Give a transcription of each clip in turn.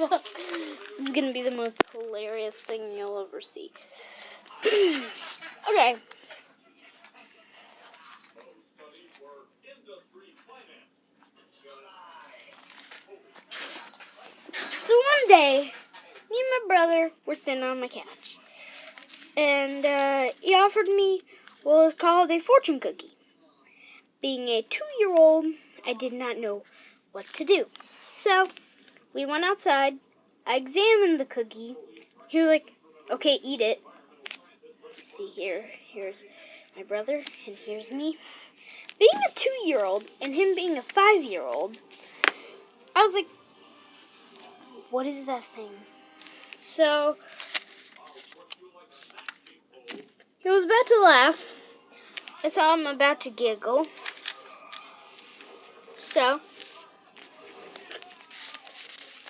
This is gonna be the most hilarious thing you'll ever see. Okay. So one day, me and my brother were sitting on my couch, and he offered me what was called a fortune cookie. Being a 2-year-old, I did not know what to do. So we went outside. I examined the cookie. He was like, "Okay, eat it." See here, here's my brother, and here's me. Being a 2-year-old and him being a 5-year-old, I was like, "What is that thing?" So he was about to laugh. I saw him about to giggle. So,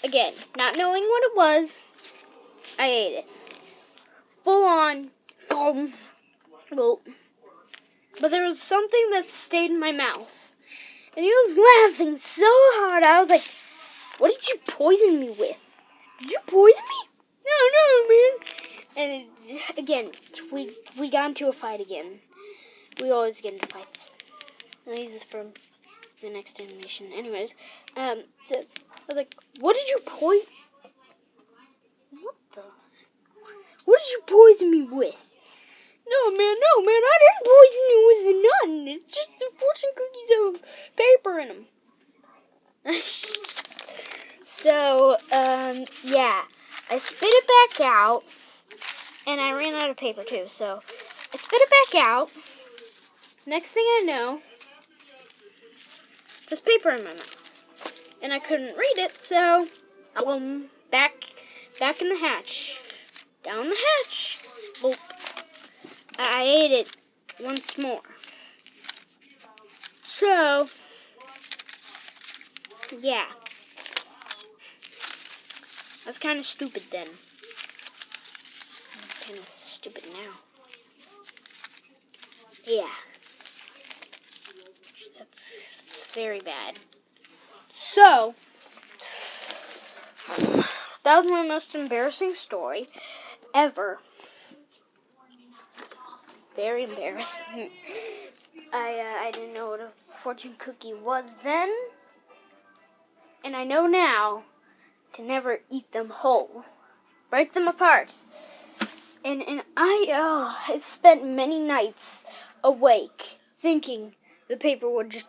again, not knowing what it was, I ate it. Full on. But there was something that stayed in my mouth. And he was laughing so hard. I was like, "What did you poison me with? Did you poison me?" "No, man." And again, we got into a fight again. We always get into fights. I'll use this for the next animation. Anyways, so I was like, "What did you poison? What did you poison me with?" No, man, I didn't poison you with nothing. It's just the fortune cookies with paper in them." So, yeah, I spit it back out, and I ran out of paper too, so I spit it back out. Next thing I know, there's paper in my mouth, and I couldn't read it, so back in the hatch, down the hatch. Boop. I ate it once more. So, yeah. I was kind of stupid then. I'm kind of stupid now. Yeah. That's very bad. So, that was my most embarrassing story ever. Very embarrassing. I didn't know what a fortune cookie was then. And I know now to never eat them whole. Break them apart. And I spent many nights awake thinking the paper would just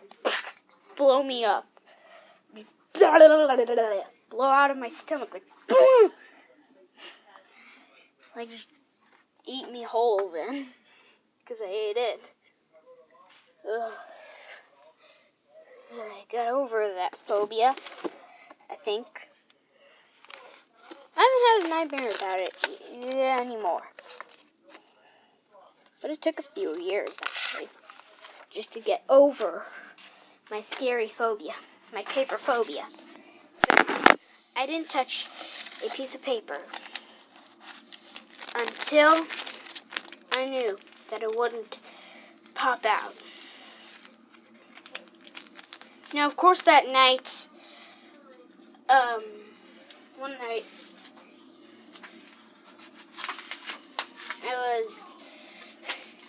blow me up. Blow out of my stomach like just eat me whole then. Because I ate it. Ugh. I got over that phobia, I think. I haven't had a nightmare about it anymore. But it took a few years, actually, just to get over my scary phobia, my paper phobia. So I didn't touch a piece of paper until I knew that it wouldn't pop out. Now, of course, that night, one night, I was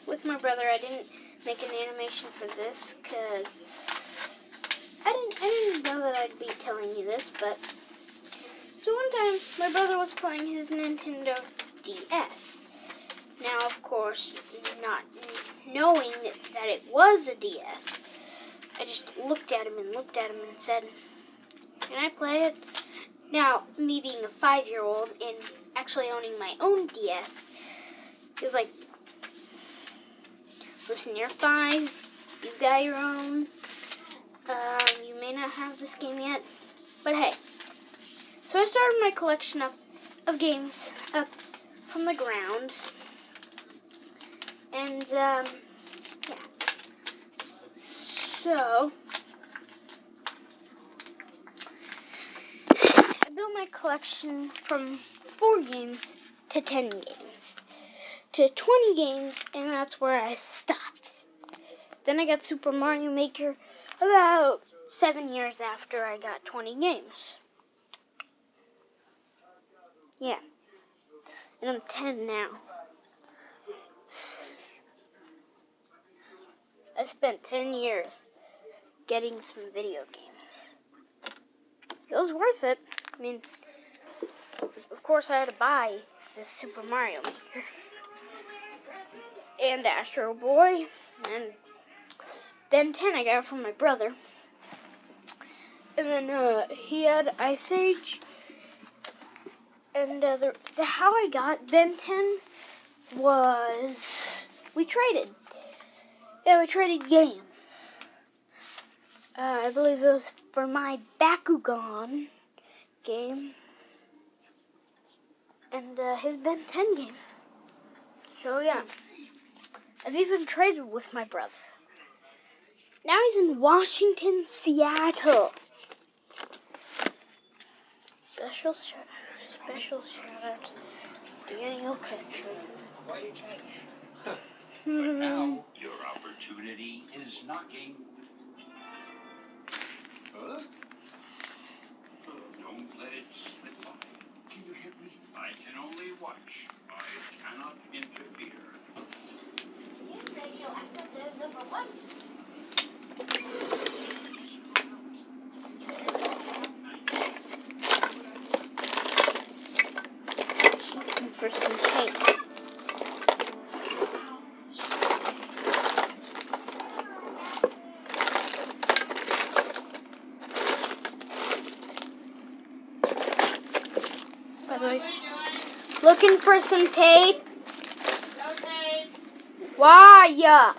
with my brother. I didn't make an animation for this because I didn't know that I'd be telling you this, but so one time my brother was playing his Nintendo DS. Now, of course, not knowing that it was a DS, I just looked at him and said, "Can I play it?" Now, me being a 5-year-old and actually owning my own DS, he was like, "Listen, you're 5, you got your own, you may not have this game yet, but hey." So I started my collection of games up from the ground, and, yeah. So, I built my collection from 4 games to 10 games to 20 games, and that's where I stopped. Then I got Super Mario Maker about 7 years after I got 20 games. Yeah. And I'm 10 now. I spent 10 years getting some video games. It was worth it. I mean, of course I had to buy this Super Mario Maker. And Astro Boy. And Ben 10 I got from my brother. And then he had Ice Age. And how I got Ben 10 was we traded. Yeah, we traded games. I believe it was for my Bakugan game and his Ben 10 game. So yeah, I've even traded with my brother. Now he's in Washington, Seattle. Special shout out to Daniel Ketchum. But now your opportunity is knocking. Huh? Don't let it slip by. Can you help me? I can only watch. I cannot interfere. Radioactive number 1. Looking for some tape. By the way, looking for some tape. Okay. Why? Yeah.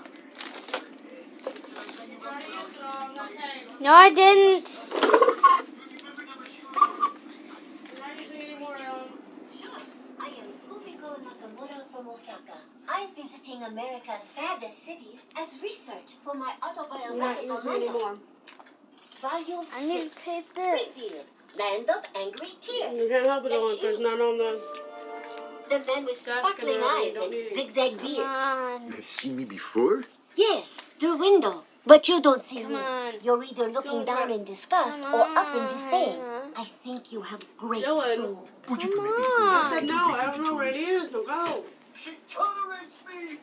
No, I didn't. Sure. I am Fumiko Nakamura from Osaka. I'm visiting America's saddest cities as research for my autobiographical novel. Volume I need 6. to tape this. Springfield, Land of Angry Tears. You can't help it if there's none on the The man with sparkling eyes and zigzag Come beard. on. You have seen me before? Yes, through window. But you don't see Come me. on. You're either looking down in disgust or up in disdain. I think you have great Dylan. soul. Would you Come permit me to go on. I inside said and no, read I you don't the know where it story? is. No, go. She tolerates me!